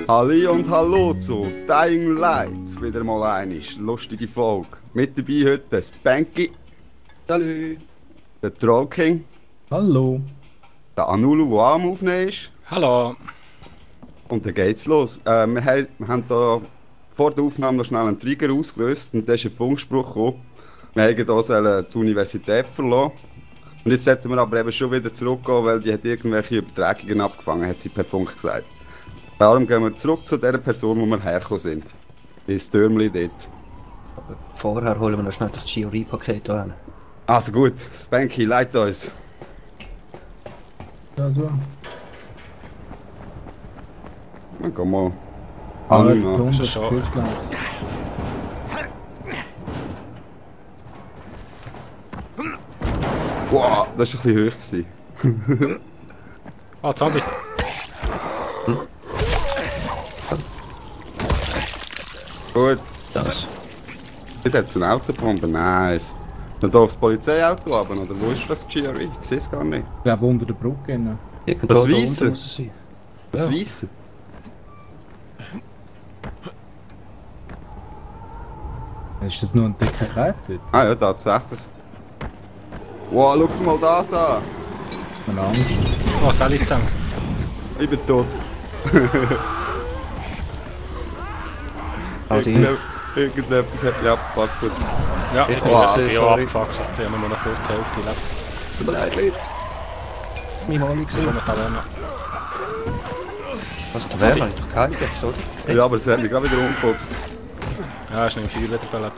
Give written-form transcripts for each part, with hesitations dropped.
Halli und Hallo zu Dying Light. Wieder mal eine lustige Folge. Mit dabei heute Spanky, Salut! der Troll King, Hallo. der Anulu, der auch am Aufnehmen ist. Hallo. Und dann geht's los. Wir haben da vor der Aufnahme noch schnell einen Trigger ausgelöst und da ist ein Funkspruch gekommen. Wir haben hier die Universität verloren. Und jetzt sollten wir aber eben schon wieder zurückgehen, weil die hat irgendwelche Übertragungen abgefangen, hat sie per Funk gesagt. Darum gehen wir zurück zu der Person, wo wir hergekommen sind. Ins Türmli dort. Aber vorher holen wir noch schnell das GOV-Paket an. Also gut, Spanky, leit uns. Also, Dann gehen wir. Hallo, Anima. Tom, ist das schon- Quiz, glaubst du? Wow, das war ein bisschen hoch gewesen. Ah, Zombie. Gut, Das. dort hat es eine Autobombe, nice. Dann da aufs Polizeiauto haben, oder wo ist das GRE? Ich sehe es gar nicht. Ich glaube, unter der Brücke. Ne? Irgendwo Das da Weisse? unten muss es sein. Das Ja. Weisse. Ist das nur ein dicker Kerl dort? Ah ja, tatsächlich. Wow, schau dir mal das an. Eine Angst. Oh, Sally zusammen. Ich bin tot. All die. Irgendetwas hat mich abgefuckt. Ja, Ich ich muss bin sehen, auch sorry. abgefackelt. Ich habe nur noch 5 die Hälfte gelebt. Tut mir leid, Leute. Meine Mami Ich gesehen. komme da noch. Was, der Wehr habe ich doch geheilt jetzt, oder? Ja, aber es hat mich gerade wieder umgeputzt. Ja, ist nicht im Feuer wieder belebt.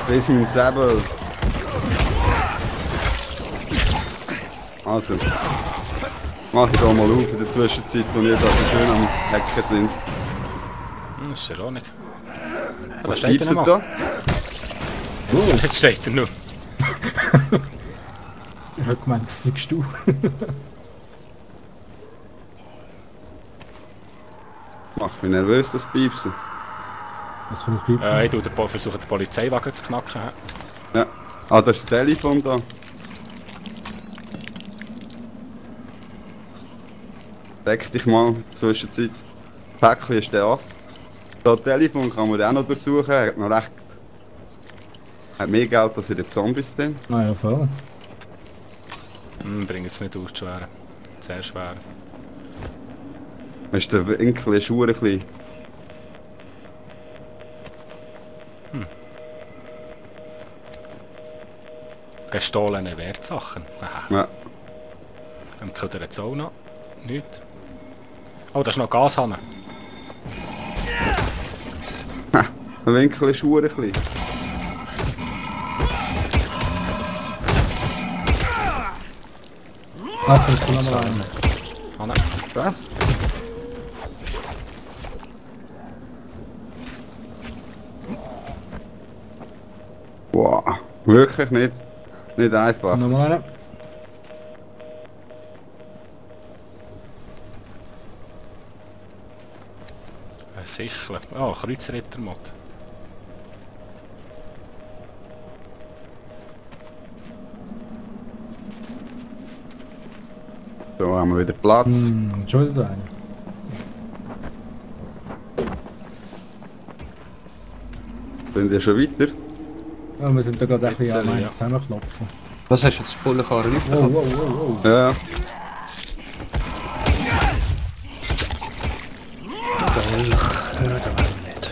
Das ist mein Säbel. Also. Mach ich da mal auf in der Zwischenzeit, wo wir da so schön am Hacken sind. Das ist ja auch nicht. Was steht schreibst du noch da? mal? Jetzt steht er nur. Ich habe gemeint, das sagst du. Mach mich nervös, das Piepsen. Was für ein Piepsen? Ich versuche den Polizeiwagen zu knacken. Ja. Ah, da ist das Telefon da. Deck dich mal in der Zwischenzeit. Päckchen ist der off. Das Telefon kann man auch noch durchsuchen. Er hat noch recht. Hat mehr Geld als in den Zombies dann. Ah ja, voll. Bring es nicht aus, schwer. Sehr schwer. Ist der Winkel ist ein bisschen. Gestohlene Wertsachen. Aha. Ja. Dann gehört er jetzt auch noch. Nichts. Oh, da ist noch Gashahn. Der Winkel ist ein bisschen. Ah, kannst du noch mal einen? Hanne. Was? Wow. Wirklich nicht einfach. Noch mal einen? Ein Sichler. Oh, Kreuzrittermod. So haben wir wieder Platz. Schon wieder so einen. Sind wir schon weiter? Ja, wir sind da gerade ein bisschen Jetzt, an einen ja. zusammenklopfen. Was hast du jetzt, Bullenkarren Oh, aufbekommen? oh, oh, oh. Ja. Geil. Ja, da wollen wir nicht.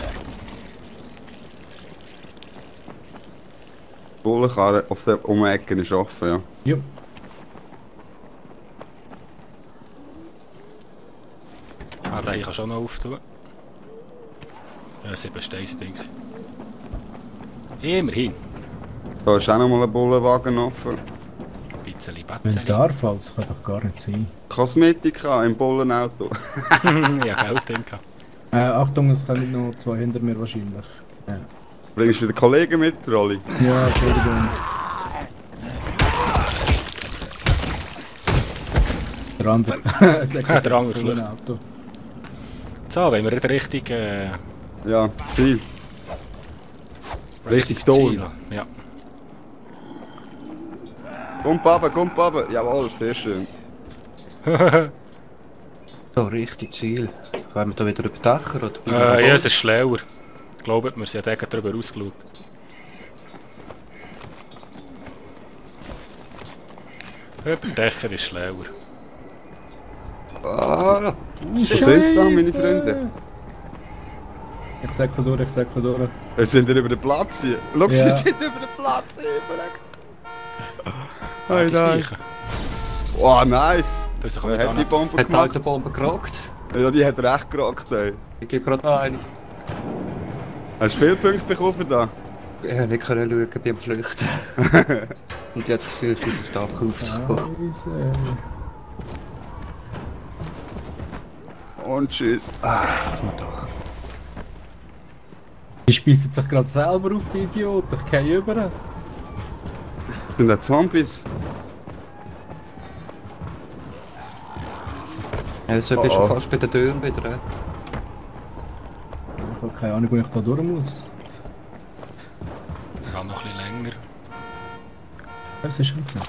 Bullenkarre auf der Ecke ist offen, ja. Ja. Ah, den hier kannst du auch noch auftun. Ja, 7 Steine-Dings. Immerhin. Da ist auch noch mal ein Bullenwagen offen. Ein bisschen Wenn Betzeli. darf, das kann doch gar nicht sein. Kosmetika im Bullenauto. Ja, Geld drin gehabt. Achtung, es kommen noch 2 hinter mir wahrscheinlich. Ja, Bringst du den Kollegen mit, Rolli? ja, Entschuldigung. Der andere. Ja, der andere fliegt. fliegt. Auto. So, wenn wir in Richtung... Ja, Ziel. Richtig Ton. Ziel. Ja. Komm, Papa, komm, Papa. Jawohl, sehr schön. So, richtig Ziel. Wollen wir da wieder über die Dächer oder bleiben wir Ja, oben? es ist schlauer. Glaubt mir, sie hat gerade drüber ausgeschaut. Über die Dächer ist schlauer. Ah, Was sind's da, meine Freunde? Ich säckle durch, ich säckle durch. Jetzt sind wir über den Platz hier. Schau, Ja. sie sind über den Platz hier. Ah, die nein. Seichen. Oh, nice. Das ist Wer hat die nicht Bombe hat die gemacht? alte Bombe gerockt? Ja, die hat recht gerockt, ey. Ich gebe gerade eine. Hast du viele Punkte bekommen für das? Ich konnte nicht schauen, ich bin am Flüchten. Und die hat versucht, auf das Dach aufzukommen. Scheiße. Und tschüss. Auf dem Dach. Die speisen sich gerade selber auf, die Idioten. Ich gehe über. Sind das Zombies? Also bist du fast bei den Türen wieder. Ich habe keine Ahnung, wo ich da durch muss. Kann noch ein bisschen länger. Das ist schon so.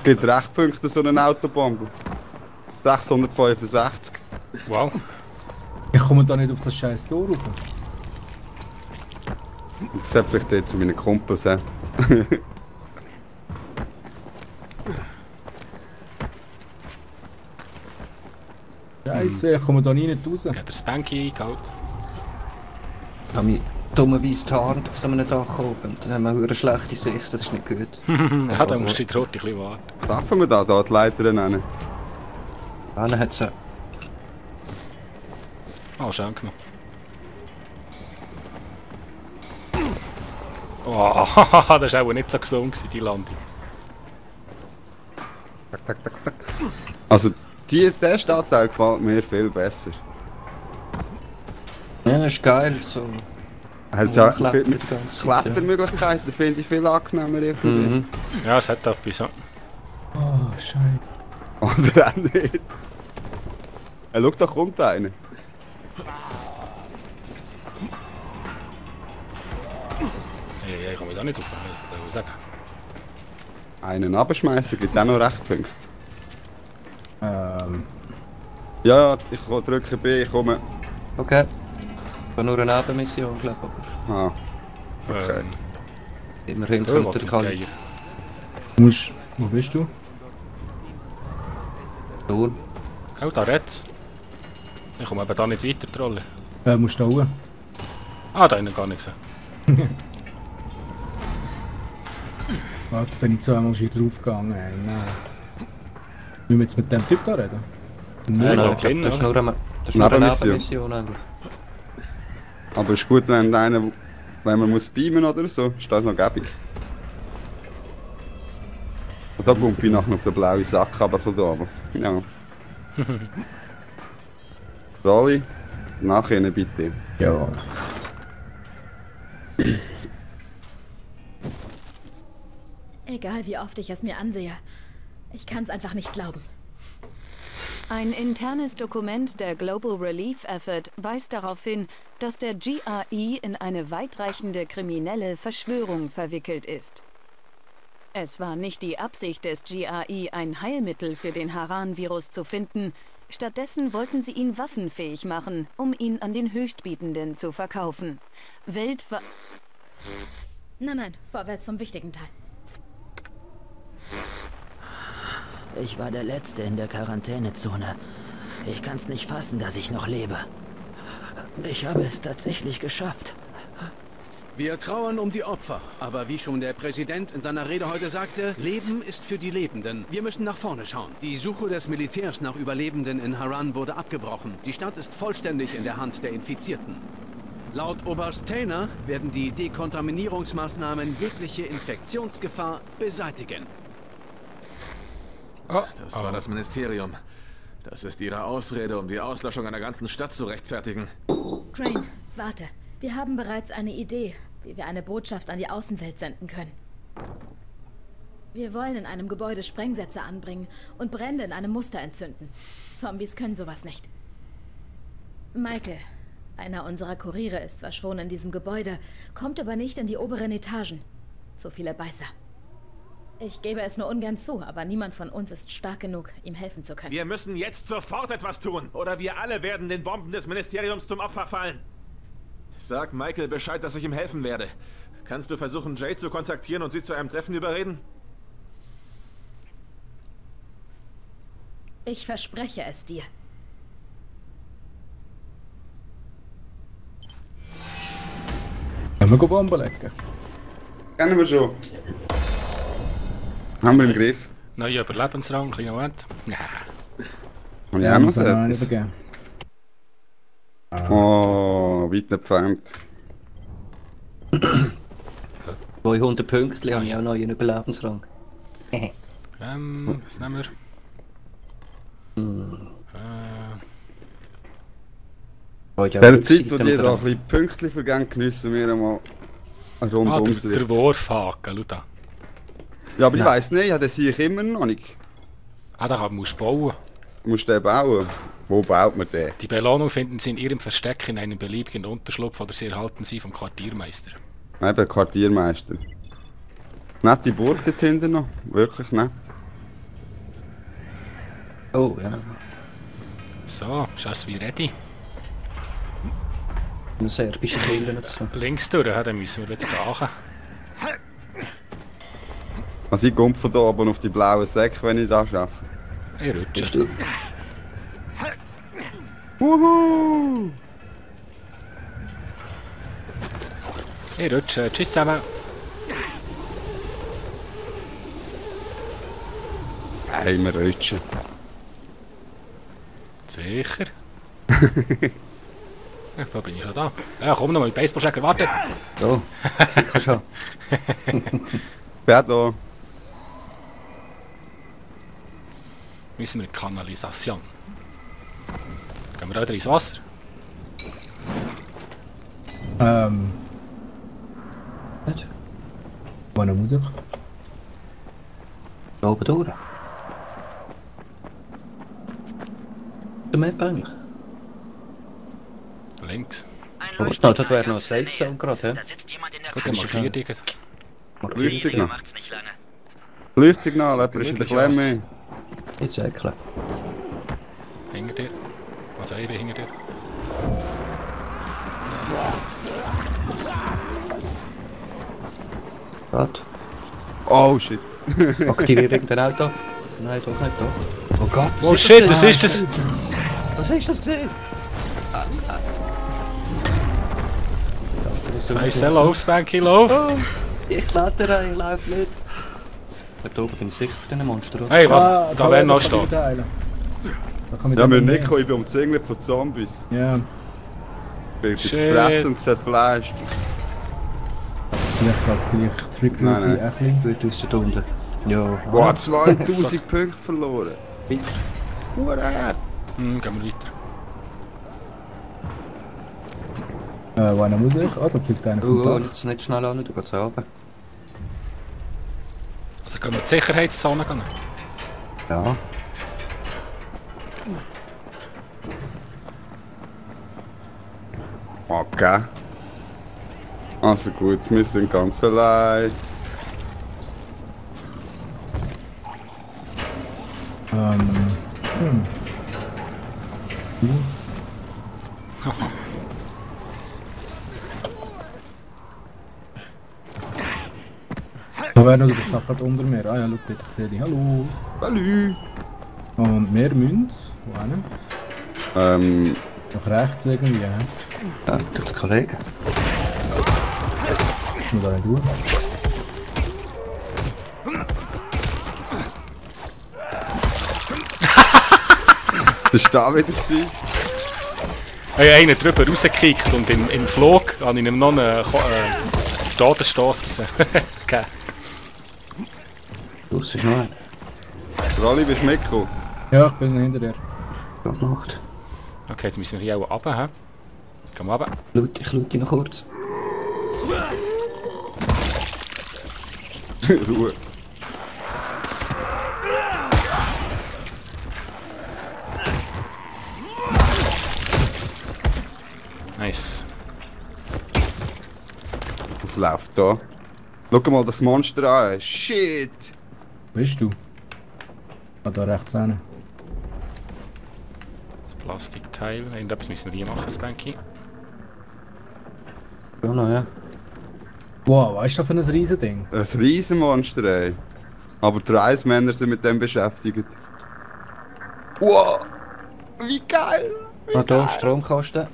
Gibt recht Punkte so eine Autobombe. 665. Wow. Ich komme da nicht auf das scheiß Tor rauf. Ich sehe vielleicht jetzt zu meinen Kumpels. He? Scheiße, ich komme da nie nicht raus. Hat er das Banky eingehauen? Ich habe mich dummerweise getarnt auf so einem Dach oben. Und dann haben wir eine schlechte Sicht, das ist nicht gut. Ja, dann musst du die Rote ein bisschen warten. Schaffen wir da die Leiter nennen? Dann hat sie. Oh, schön gemacht. Oh, das war auch nicht so gesund, die Landung. Tak, tak, tak, tak. Also, der Stadtteil gefällt mir viel besser. Ja, das ist geil. So. Hat ja Rumklettern viel die ganze Zeit, ja. Klettermöglichkeiten, finde ich viel angenehmer irgendwie. Mhm. Ja, es hat etwas. Ja. Oh, Scheiße. Oder auch nicht. Schau, da kommt einer. Hey, ich komme da nicht rauf. Ich will sagen. Einen abschmeißen gibt auch noch recht Punkte. Ähm, Ja, ich drücke B, ich komme. Okay. War nur eine Nebenmission, glaube ich. Ah, okay. Immerhin Oh, kommt was der zum Kali. Geier. wo bist du? Tor. Oh, da red's. Ich komme eben da nicht weiter, die Rolle. Musst du da hoch? Ah, da innen gar nichts. Ah, jetzt bin ich zweimal schon draufgegangen. Ey. Nein. Wollen wir jetzt mit dem Typ da reden? Nein, Nein, ich ich glaub, glaube, das ist oder? nur eine, das ist nur eine Nebenmission. Nebenmission eigentlich. Aber es ist gut, wenn einer, wenn man muss beamen oder so, ist das noch gäbig. Und da pumpe ich nachher auf den blauen Sack aber von da oben. Ja. Rolli, nach Ihnen bitte. Ja. Egal wie oft ich es mir ansehe, ich kann es einfach nicht glauben. Ein internes Dokument der Global Relief Effort weist darauf hin, dass der GRE in eine weitreichende kriminelle Verschwörung verwickelt ist. Es war nicht die Absicht des GRE, ein Heilmittel für den Haran-Virus zu finden. Stattdessen wollten sie ihn waffenfähig machen, um ihn an den Höchstbietenden zu verkaufen. Weltweit... Nein, vorwärts zum wichtigen Teil. Ich war der Letzte in der Quarantänezone. Ich kann's nicht fassen, dass ich noch lebe. Ich habe es tatsächlich geschafft. Wir trauern um die Opfer, aber wie schon der Präsident in seiner Rede heute sagte, Leben ist für die Lebenden. Wir müssen nach vorne schauen. Die Suche des Militärs nach Überlebenden in Haran wurde abgebrochen. Die Stadt ist vollständig in der Hand der Infizierten. Laut Oberst Taylor werden die Dekontaminierungsmaßnahmen jegliche Infektionsgefahr beseitigen. Oh, Das war das Ministerium. Das ist ihre Ausrede, um die Auslöschung einer ganzen Stadt zu rechtfertigen. Crane, warte. Wir haben bereits eine Idee, wie wir eine Botschaft an die Außenwelt senden können. Wir wollen in einem Gebäude Sprengsätze anbringen und Brände in einem Muster entzünden. Zombies können sowas nicht. Michael, einer unserer Kuriere, ist zwar schon in diesem Gebäude, kommt aber nicht in die oberen Etagen. Zu viele Beißer. Ich gebe es nur ungern zu, aber niemand von uns ist stark genug, ihm helfen zu können. Wir müssen jetzt sofort etwas tun, oder wir alle werden den Bomben des Ministeriums zum Opfer fallen. Sag Michael Bescheid, dass ich ihm helfen werde. Kannst du versuchen, Jade zu kontaktieren und sie zu einem Treffen überreden? Ich verspreche es dir. Können wir Bomben legen? Kennen wir schon. Haben wir im Griff. Neuer Überlebensrang, kleiner Moment. Ja. Und ich auch noch so muss auch etwas. übergeben. Oh, weit entfernt. 200 Punkte habe ich auch noch einen Überlebensrang. Was nehmen wir? Oh, ja, In der Rückseite Zeit, wo die da dran. ein bisschen Pünktchen vergehen, geniessen wir einmal eine Der Rundumsicht. Wurfhaken, schau da. Ja, aber ich Nein. weiss nicht, ja, den sehe ich immer noch nicht. Ah, da musst du bauen. Du musst den bauen. Wo baut man den? Die Belohnung finden Sie in Ihrem Versteck in einem beliebigen Unterschlupf oder Sie erhalten sie vom Quartiermeister. Eben, Quartiermeister. Nette Burg dort hinten noch. Wirklich nett. Oh, ja. So, Schuss wie ready. Eine serbische Kille oder so. Links durch, ja, dann müssen wir wieder machen. Also ich komme von da oben auf die blauen Säcke, wenn ich da arbeite. Ich Bist rutsche. du? Wuhu! Ich rutsche. Tschüss zusammen. Hey, wir rutschen. Sicher. Ja, da bin ich schon da. Ja, komm noch mal, Baseballschläger, warte! So, Kicker schon. Wer da? Müssen wir in die Kanalisation. Gehen wir auch wieder ins Wasser? Nicht? Wo eine Musik? Da oben durch. Der Map eigentlich. Links. Oh, no, das wäre noch eine Safe Zone gerade, hä? Gut, dann markier dich. Leuchtsignal. Leuchtsignal, jemand ist in der Klemme. Jetzt säckeln. Hinter dir. Also ich bin hinter dir. Warte. Oh shit. Aktiviere irgendein Auto. Nein, doch nicht, doch. Oh Gott, was Oh ist shit, das was ist das? Was ist das gesehen? Hey, lauf, Spanky, lauf! Ich klettere, ich laufe nicht. Da oben bin ich sicher auf diesen Monster. Oder? Hey, was? Da wäre noch stehen. Da kann ich Ja, wir dann nicht kommen, ich bin umzingelt von Zombies. Ja, Ich bin Shit. gefressen und zerfleischt. vielleicht geht es gleich Trigger Nein, sein, nein. ein bisschen. Gut, aus da unten. Ja. Boah, 2000 Punkte verloren. Weiter. Hurra! Gehen wir weiter. Wo eine Musik? Ah, da fliegt einer vom Oh, Dach. jetzt nicht schnell an, du gehst runter. Also gehen wir in die Sicherheitszone gehen. Ja. Okay. Also gut, wir sind ganz allein. Da wäre noch der Stachel unter mir. Ah ja, schau, dort sehe ich. Hallo. Salü! Und mehr Münz. Wo hin? Nach rechts irgendwie, ja. Ja, durch die Kollegen. Ich muss da nicht durch. Das ist da wieder sein. Ich habe einen drüber rausgekickt und im Flug habe ich ihm noch einen Todesstoss gegeben. Los ist noch ein. Rolli, bist du mitgekommen? Ja, ich bin hinter dir. Gute Nacht. Okay, jetzt müssen wir hier auch runter. Komm runter. Ich lute noch kurz. Ruhe. Nice. Was läuft da? Schau mal das Monster an. Shit! Bist du? Ah, da rechts hin. Das Plastikteil. Irgendetwas müssen wir hier machen, Spanky. Ja, noch, ja. Wow, was ist das für ein Riesending? Ein Riesenmonster, ey. Aber 30 Männer sind mit dem beschäftigt. Wow! Wie geil! Ah, da, Stromkasten.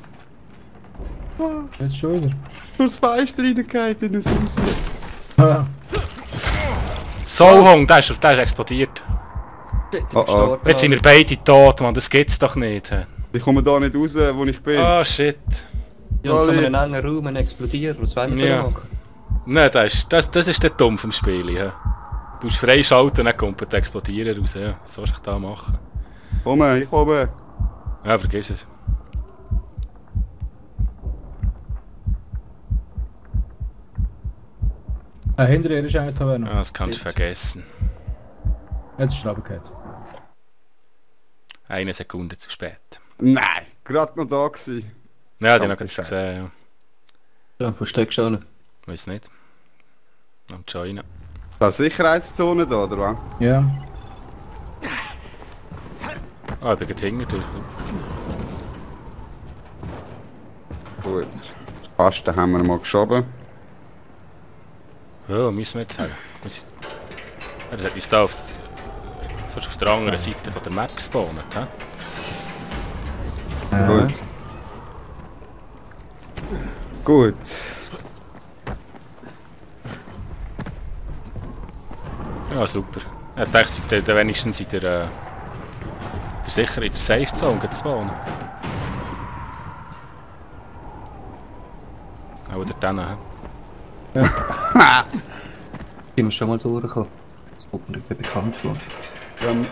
Jetzt schon wieder. Durchs Fenster reingeht in das Haus. Ah, Sauhung, der ist explodiert. Shit, Oh, oh. gestorben. Jetzt sind wir beide tot, Mann, das gibt's doch nicht. Ich komme da nicht raus, wo ich bin. Ah, shit. Ja, in so einem engen Raum explodiert. Was wollen wir Ja. da machen? Nein, das ist der Dumm vom Spiel. Ja. Du musst freischalten und dann kommt das Explodieren raus. Ja. Was soll ich da machen? Ich komme. Ja, vergiss es. hinter ihr ist eine Taverne. Ah, das kannst du vergessen. Jetzt ist er runtergefallen. 1 Sekunde zu spät. Nein, gerade noch da gewesen. Ja, den habe ich gerade gesehen. Ja. Ja, wo steckst du an? Weiß nicht. Am Joinen. Da Sicherheitszone da, oder was? Ja. Ah, ich bin gerade hinter dir. Gut. Das Kasten haben wir mal geschoben. Ja, müssen wir jetzt haben. Ja, das hat uns da auf der anderen Seite von der Map gespawnt. He? Gut. Gut. Ja, super. Ich dachte, da wenigstens in der sicher in der Safe Zone zu spawnen. Auch dort hinten. Sind wir schon mal durchgekommen? Das kommt mir irgendwie bekannt vor.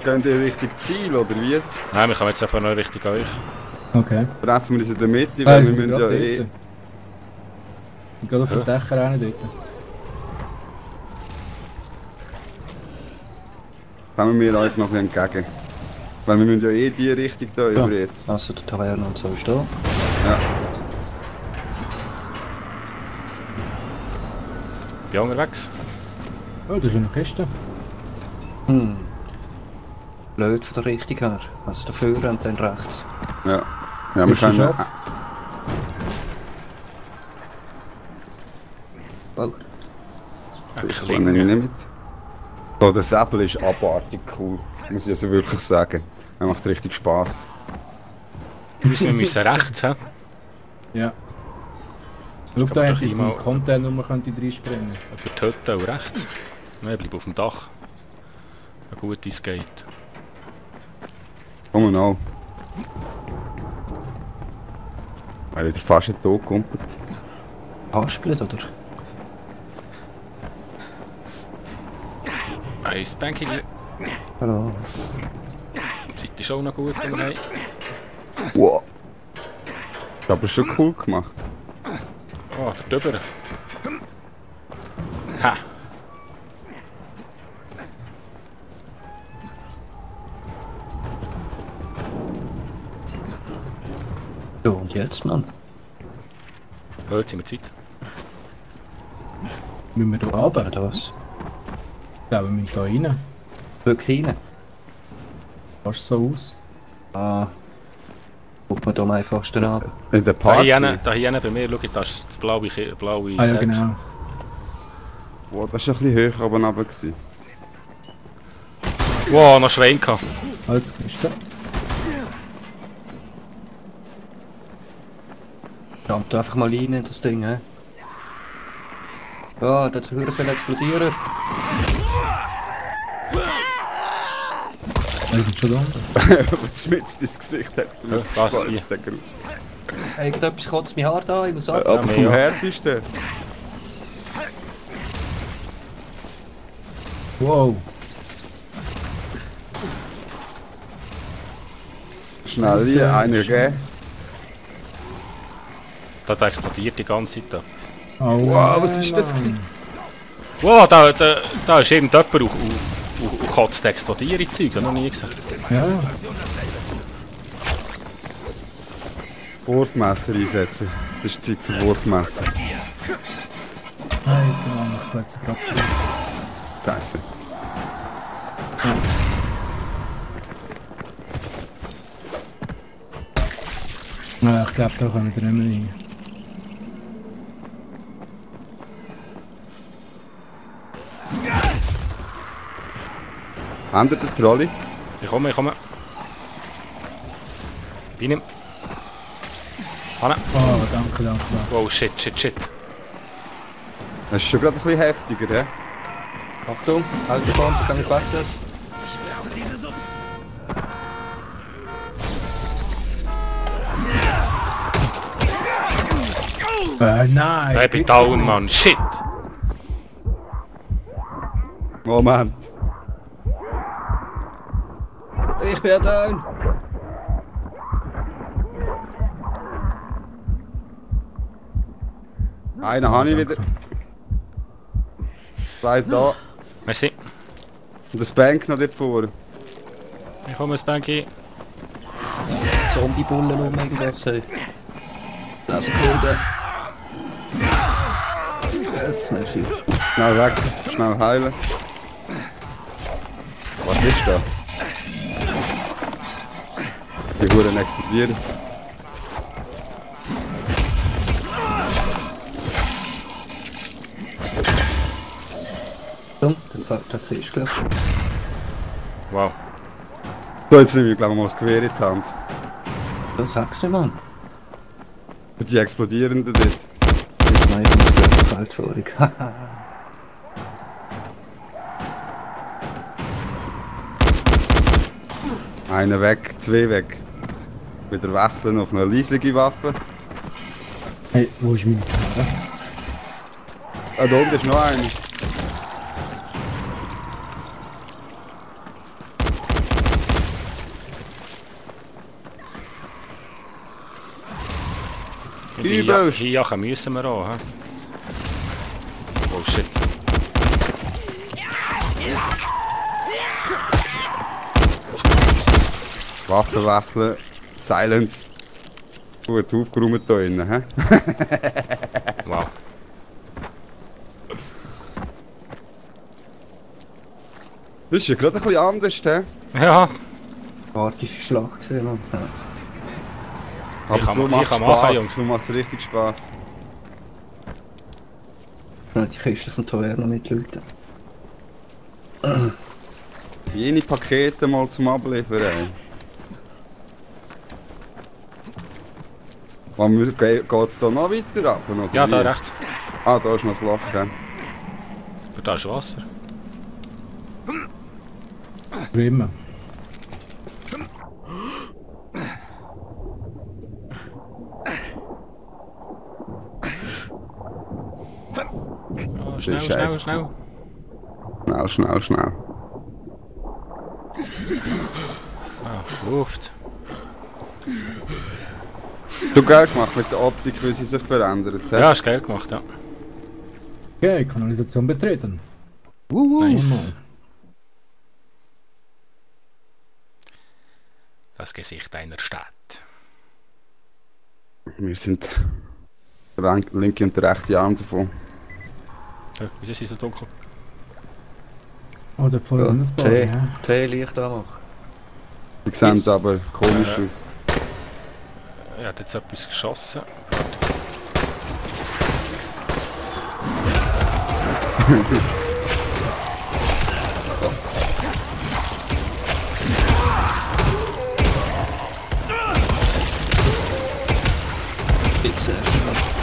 Gehen die Richtung Ziel, oder wie? Nein, wir kommen jetzt einfach noch Richtung euch. Okay. Treffen wir uns in der Mitte, Ah, weil wir sind müssen ja gerade eh... dort. Ich gehe auf den Dächer rein dort. Kommen wir euch noch entgegen. Weil wir müssen ja eh die Richtung da über jetzt. Also die Taverne und so ist da. Ja. Bin unterwegs. Oh, da ist eine Kiste. Blöd von der Richtung her. Also dafür und dann rechts. Ja. Ja, wir Bist du können... scharf? Oh, Ich nehme ihn nicht mit. So, der Säbel ist abartig cool. Muss ich also wirklich sagen. Er macht richtig Spass. Wir müssen rechts, hä? Ja. Schau, kann da man hat doch es einmal- einen Container, wo man könnte reinspringen. Über die Hütte auch rechts. Nein, bleib auf dem Dach. Ein gutes Gate. Komm mal. Weil er fast nicht tot kommt. Haarsplit, oder? Ein Spanky. Hallo. Die Zeit ist auch noch gut, die wir haben. Wow. Das ist aber schon cool gemacht. Oh, da drüber. Ha! So, und jetzt, Mann? Heute sind wir Zeit. Müssen wir da Aber runter? das. Ich glaube, wir müssen da rein. Wirklich rein. Sieht so aus. Ah. Guck mal da am einfachsten ab. In der Da Party. hier bei mir, schau, da ist das blaue Ah ja, Säck. genau. Wow, das war ein bisschen höher oben runter. gewesen. Wow, noch Schwein gehabt. Als Kiste. Jump einfach mal rein in das Ding, hä? Ja, da hören viel explodieren. Wir sind schon da. Was mit ins Gesicht hat. was, wie? raus. Irgendetwas kotzt mich hart an, ich muss ab. Aber Ja, vom ja. härtesten. Wow. Schnell hier, einer geben. Da explodiert die ganze Zeit. Da. Oh, Wow, was ist das Mann. Wow, da ist irgendjemand und kotzt explodieren Zeug, habe ich noch nie gesehen. Ja, Wurfmesser einsetzen. Es ist Zeit für Wurfmesser. Scheiße, Mann, ich bin jetzt gerade. Scheiße. Ja, ich glaube, da kommen wir nicht mehr rein. Habt ihr den Trolley? Ich komme. Bin ihm. Hanne. Oh, danke. Oh, shit. Das ist schon gerade ein bisschen heftiger, hä? Achtung, Autobahn, kann ich weiter. Ich brauche diese Subs. Nein! Ich bin down, Mann. Shit! Moment. Ich bin down! Einen habe ich wieder. Zwei da. Merci. Und das Bank noch dort vor. Ich komme ins Bank. Zombie-Bullen um irgendwas. 10 Sekunden. Yes, merci. Schnell weg, schnell heilen. Was ist das? Die Huren explodieren. So, dann sagt er, siehst du, glaube ich. Wow. So, jetzt nehme ich glaube ich mal das Gewehr in die Hand. Das sagst du, Mann. Für die explodierenden dort. Nein, ich muss kalt, sorry. Einer weg, zwei weg. Wieder wechseln auf eine leislige Waffe. Hey, wo ist meine Knarre? Ah, da unten ist noch einer. Übelst. Hier müssen wir auch, hä? Oh shit. Waffen wechseln. Silence. Gut aufgeräumt hier innen, hä? Wow. Das ist ja gerade ein bisschen anders, hä? Ja. Harte Schlag gesehen, Mann. Ja. Aber kann so man- macht ich kann Spaß. machen, Jungs. So macht es richtig Spaß. Ja, die Kisten sind teuer noch mit Leuten. Jene Pakete mal zum Abliefern, ey. Geht es da noch weiter ab? Oder Ja, da wie? rechts. Ah, da ist noch das Loch, hä? Aber da ist Wasser. Wie immer. Ja, schnell. Schnell. Ah, ruft. Du Geld gemacht mit der Optik, wie sie sich verändert, hä? Ja, ist geil gemacht, ja. Okay, Kanalisation betreten. Nice. Das Gesicht einer Stadt. Wir sind der linke und der rechte Arm davon. Ja, wieso ist es so dunkel? Oh, da vorne sind ein paar, ja. T-Licht anmachen. Die sehen aber komisch aus. Er hat jetzt etwas geschossen. Ich sehe schon.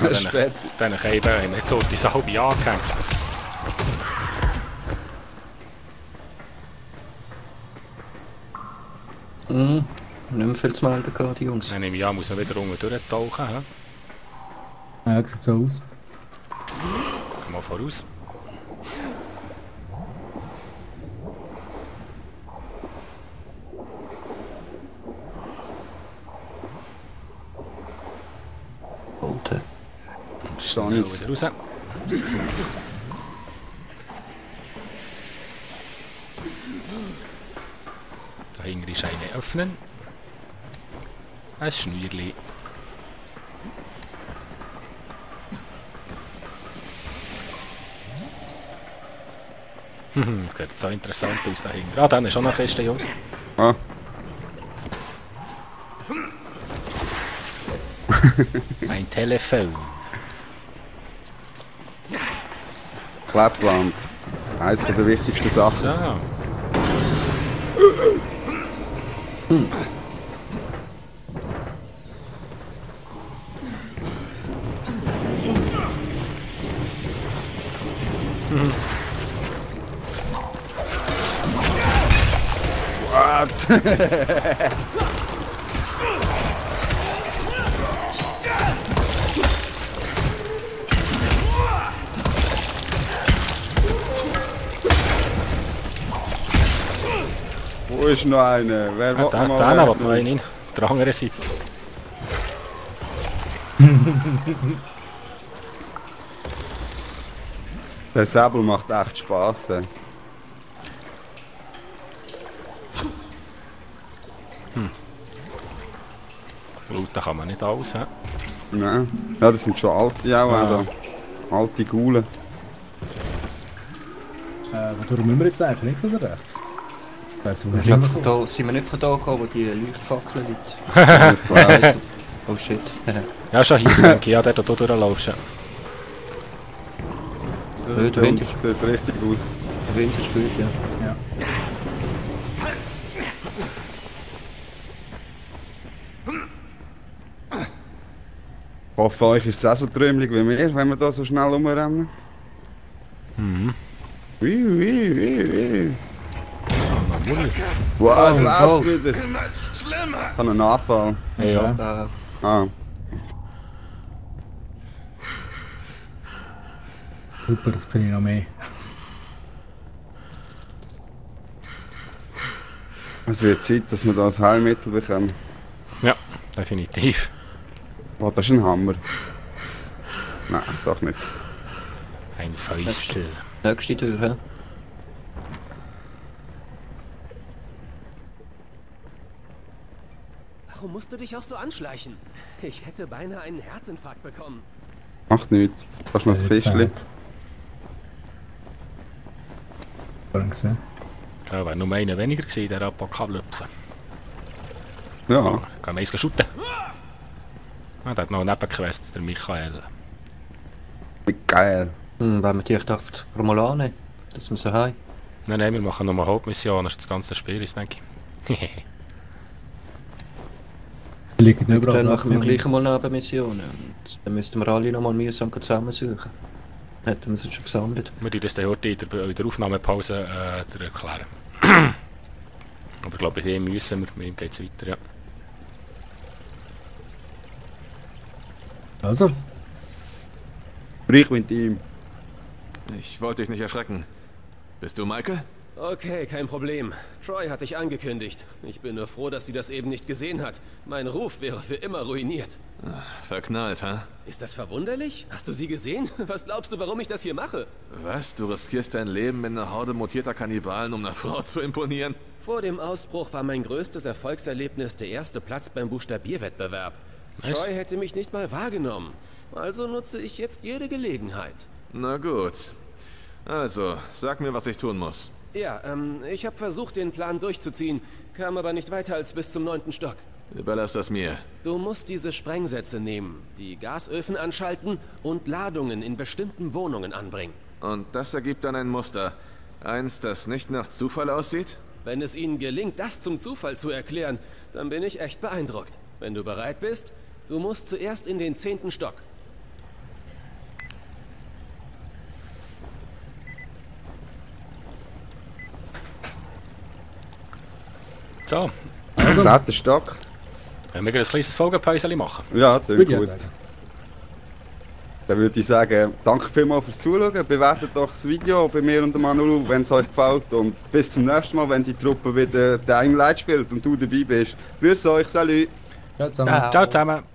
Das ist fett. Dann kann ich eben nicht so die Salbe angehängt. Nicht mehr viel zu melden gehabt, die Jungs. Dann nehme ich an, muss man wieder unten durchtauchen. He? Ja, sieht so aus. Komm mal voraus. Alte. Schnell wieder raus. Dahinter ist eine öffnen. Ein Schnürli. Sieht so interessant aus dahinter. Ah, dann ist auch noch Kiste, Jungs. Ah. Ein Telefon. Kleeband. Eines der wichtigsten Sachen. So. What? Wo ist noch einer? Wer will Da mal will weg? noch einen. Der andere Seite. Der Säbel macht echt Spass. Looten kann man nicht alles, hä? Nein. Ja, das sind schon alte auch. Ah. Da. Alte Gulen. Wodurch müssen wir jetzt eigentlich? Links oder rechts? Weiss ich Ich glaub, nicht. von da, sind wir nicht von da gekommen, wo die Leuchtfackeln liegt? Oh shit. Ja, schon hier, Spanky. Ja, der da durchlaufst. Ja. Der Wind ist, Sieht richtig aus. der Wind ist gut, ja. Ja. Ich hoffe, euch ist es auch so trümmelig wie mir, wenn wir da so schnell rumrennen. Mhm. Wie. Jawohl. Wow, es Oh, läuft wieder. Ich habe einen Anfall. Hey, ja. Ah. Super, das sehe ich noch mehr. Es wird Zeit, dass wir da ein Heilmittel bekommen. Ja, definitiv. Oh, das ist ein Hammer. Nein, doch nicht. Ein Fäustel. Nächste Tür, hä? Warum musst du dich auch so anschleichen? Ich hätte beinahe einen Herzinfarkt bekommen. Macht nichts. Kannst du noch das Kistchen? Gesehen. Ja, wäre nur einer weniger gewesen, der Apokalypse. Ja. Gehen wir eins shooten. Ah, der hat noch eine Nebenquest, der Michael. Wie geil. Wenn wir die echt auf die Romulane, dass wir so haben. Nein, wir machen nochmal Hauptmission, das ist das ganze Spiel, ist Spanky. Die liegen überall Dann machen Sachen wir rum. gleich mal Nebenmissionen. Und dann müssten wir alle nochmal mühsam zusammensuchen. Hätten wir sie schon gesammelt. Wir tun das dann heute in der Aufnahmepause erklären. Aber ich glaube, bei ihm müssen wir, mit ihm geht es weiter, ja. Also, Sprich mit ihm. Ich wollte dich nicht erschrecken. Bist du Michael? Okay, kein Problem. Troy hat dich angekündigt. Ich bin nur froh, dass sie das eben nicht gesehen hat. Mein Ruf wäre für immer ruiniert. Verknallt, hä? Ist das verwunderlich? Hast du sie gesehen? Was glaubst du, warum ich das hier mache? Was? Du riskierst dein Leben in einer Horde mutierter Kannibalen, um einer Frau zu imponieren? Vor dem Ausbruch war mein größtes Erfolgserlebnis der erste Platz beim Buchstabierwettbewerb. Nice. Troy hätte mich nicht mal wahrgenommen. Also nutze ich jetzt jede Gelegenheit. Na gut. Also, sag mir, was ich tun muss. Ja, ich habe versucht, den Plan durchzuziehen, kam aber nicht weiter als bis zum 9. Stock. Überlass das mir. Du musst diese Sprengsätze nehmen, die Gasöfen anschalten und Ladungen in bestimmten Wohnungen anbringen. Und das ergibt dann ein Muster. Eins, das nicht nach Zufall aussieht? Wenn es ihnen gelingt, das zum Zufall zu erklären, dann bin ich echt beeindruckt. Wenn du bereit bist, du musst zuerst in den 10. Stock. So, also, 10. Stock. wenn wir ein kleines Folgenpäuschen machen. Ja, das würde ich gut. auch sagen. Dann würde ich sagen, danke vielmals fürs Zuschauen. Bewertet doch das Video bei mir und dem Manulu, wenn es euch gefällt. Und bis zum nächsten Mal, wenn die Truppe wieder Dying Light spielt und du dabei bist. Grüß euch, salut! Ciao zusammen. Ciao zusammen.